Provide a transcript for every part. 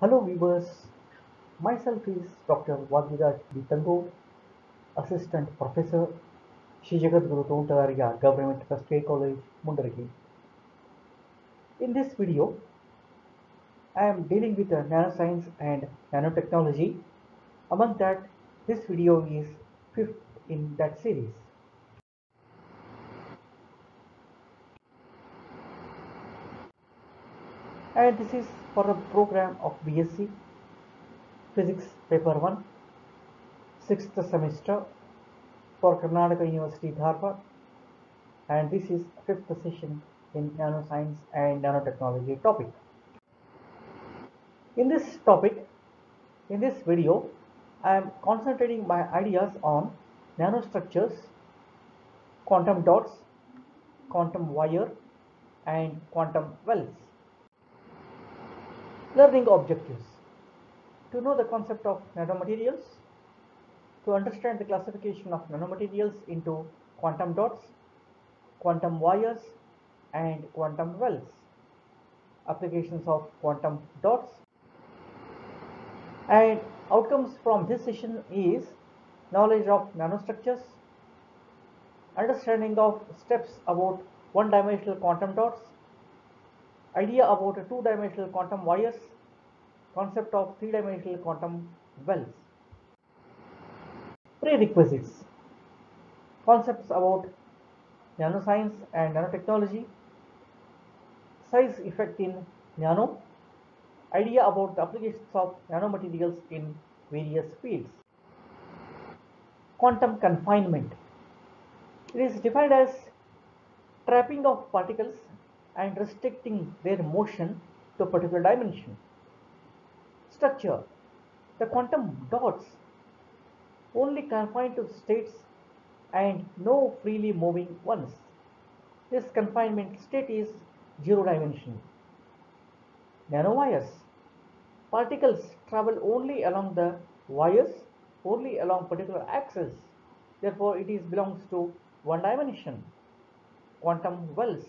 Hello viewers, myself is Dr. Vagiraj Bitangur, Assistant Professor, Shri Jagadguru Tontarya Government First Aid College, Mundaragi. In this video, I am dealing with nanoscience and nanotechnology. Among that, this video is fifth in that series. And this is for a program of BSc Physics Paper 1, 6th semester for Karnataka University Dharwad, and this is fifth session in nanoscience and nanotechnology topic. In this topic, in this video, I am concentrating my ideas on nanostructures, quantum dots, quantum wire, and quantum wells. Learning objectives: to know the concept of nanomaterials, to understand the classification of nanomaterials into quantum dots, quantum wires, and quantum wells. Applications of quantum dots, and outcomes from this session is knowledge of nanostructures, understanding of steps about one-dimensional quantum dots, idea about two-dimensional quantum wires, concept of three-dimensional quantum wells. Prerequisites: concepts about nanoscience and nanotechnology, size effect in nano, idea about the applications of nanomaterials in various fields. Quantum confinement: it is defined as trapping of particles and restricting their motion to a particular dimension. Structure: the quantum dots only confined to states and no freely moving ones. This confinement state is zero dimension. Nanowires: particles travel only along the wires, only along particular axes. Therefore, it is belongs to one dimension. Quantum wells: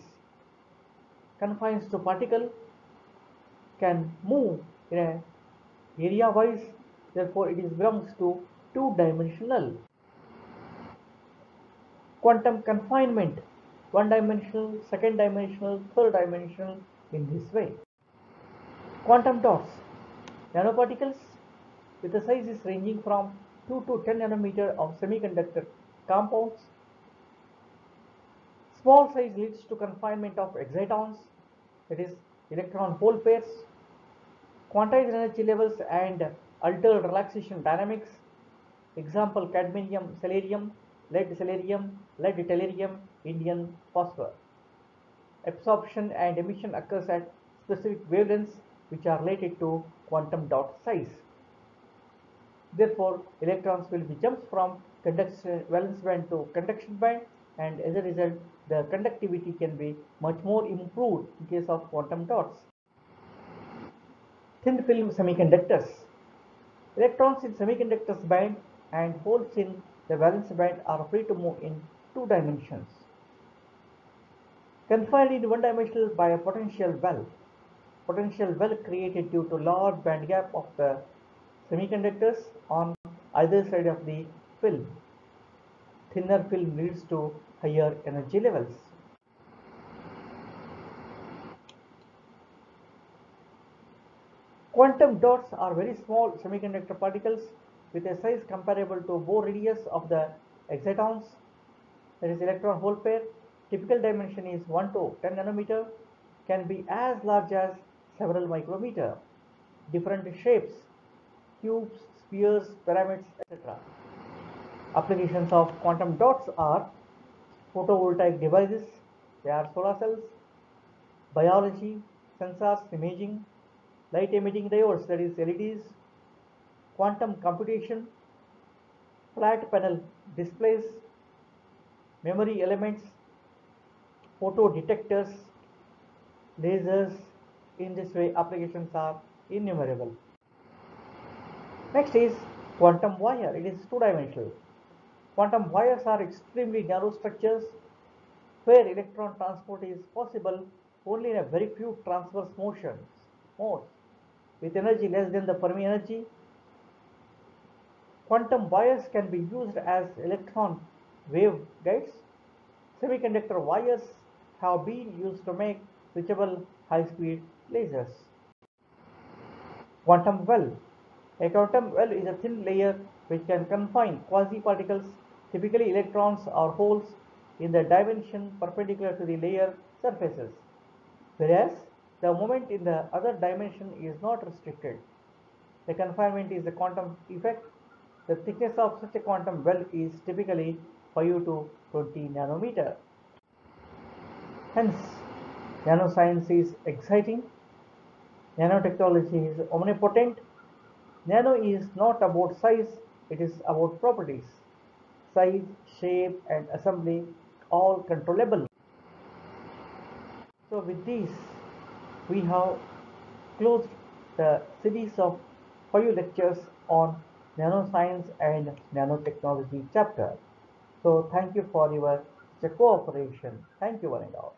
confines to particle, can move in a area wise, therefore it is belongs to two-dimensional. Quantum confinement: one dimensional, second dimensional, third dimensional, in this way. Quantum dots: nanoparticles with the sizes ranging from 2 to 10 nanometer of semiconductor compounds. Small size leads to confinement of excitons, that is electron hole pairs, quantized energy levels and altered relaxation dynamics. Example: cadmium, selenium, lead, selenium, lead, tellurium, indium phosphor. Absorption and emission occurs at specific wavelengths which are related to quantum dot size. Therefore, electrons will be jumps from valence band to conduction band, and as a result, the conductivity can be much more improved in case of quantum dots. Thin film semiconductors: electrons in semiconductors band and holes in the valence band are free to move in two dimensions. Confined in one dimensional by a potential well. Potential well created due to large band gap of the semiconductors on either side of the film. Thinner film leads to higher energy levels. Quantum dots are very small semiconductor particles with a size comparable to Bohr radius of the excitons, that is electron hole pair. Typical dimension is 1 to 10 nanometer, can be as large as several micrometer. Different shapes: cubes, spheres, pyramids, etc. Applications of quantum dots are photovoltaic devices, they are solar cells, biology, sensors, imaging, light emitting diodes, that is LEDs, quantum computation, flat panel displays, memory elements, photo detectors, lasers. In this way, applications are innumerable. Next is quantum wire. It is two-dimensional. Quantum wires are extremely narrow structures where electron transport is possible only in a very few transverse modes. with energy less than the Fermi energy. Quantum wires can be used as electron waveguides. Semiconductor wires have been used to make switchable high-speed lasers. Quantum well. A quantum well is a thin layer which can confine quasi-particles, typically electrons or holes, in the dimension perpendicular to the layer surfaces, whereas the moment in the other dimension is not restricted. The confinement is the quantum effect. The thickness of such a quantum well is typically 5 to 20 nanometer. Hence, nanoscience is exciting. Nanotechnology is omnipotent. Nano is not about size, it is about properties. Size, shape, and assembly all controllable. So with these, we have closed the series of 5 lectures on nanoscience and nanotechnology chapter. So thank you for your cooperation. Thank you one and all.